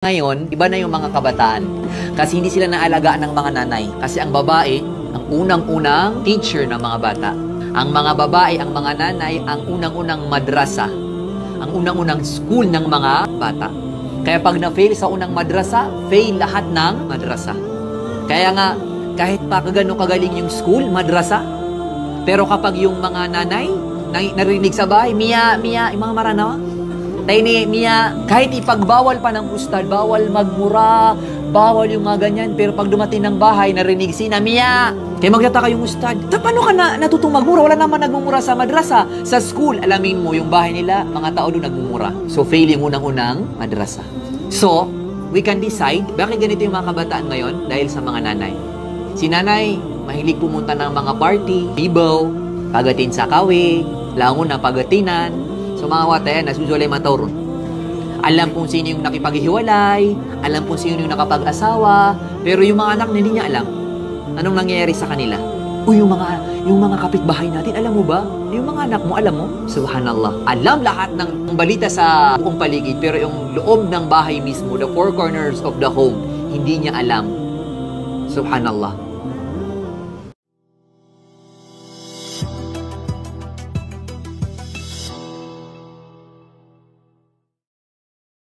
Ngayon, iba na yung mga kabataan. Kasi hindi sila naalagaan ng mga nanay. Kasi ang babae, ang unang-unang teacher ng mga bata. Ang mga babae, ang mga nanay, ang unang-unang madrasa. Ang unang-unang school ng mga bata. Kaya pag na-fail sa unang madrasa, fail lahat ng madrasa. Kaya nga, kahit pa kagano kagaling yung school, madrasa, pero kapag yung mga nanay, narinig sa bahay, Mia, yung mga maranawa, Tayni, Mia, kahit ipagbawal pa ng ustad, bawal magmura, bawal yung mga ganyan, pero pag dumating ng bahay, narinig sina, Mia, kaya magtataka yung ustad, paano ka natutong magmura? Wala naman nagmumura sa madrasa. Sa school, alamin mo, yung bahay nila, mga tao doon nagmumura. So, fail yung unang-unang madrasa. So, we can decide, bakit ganito yung mga kabataan ngayon? Dahil sa mga nanay. Si nanay, mahilig pumunta ng mga party, ibaw, pagatin sa kawi, langon na pagatinan. So mga watayan, nasusulay matauron. Alam kung sino yung nakipaghihiwalay, alam kung sino yung nakapag-asawa, pero yung mga anak na hindi niya alam. Anong nangyayari sa kanila? Yung mga kapitbahay natin, alam mo ba? Yung mga anak mo, alam mo? Subhanallah. Alam lahat ng balita sa buong paligid, pero yung loob ng bahay mismo, the four corners of the home, hindi niya alam. Subhanallah.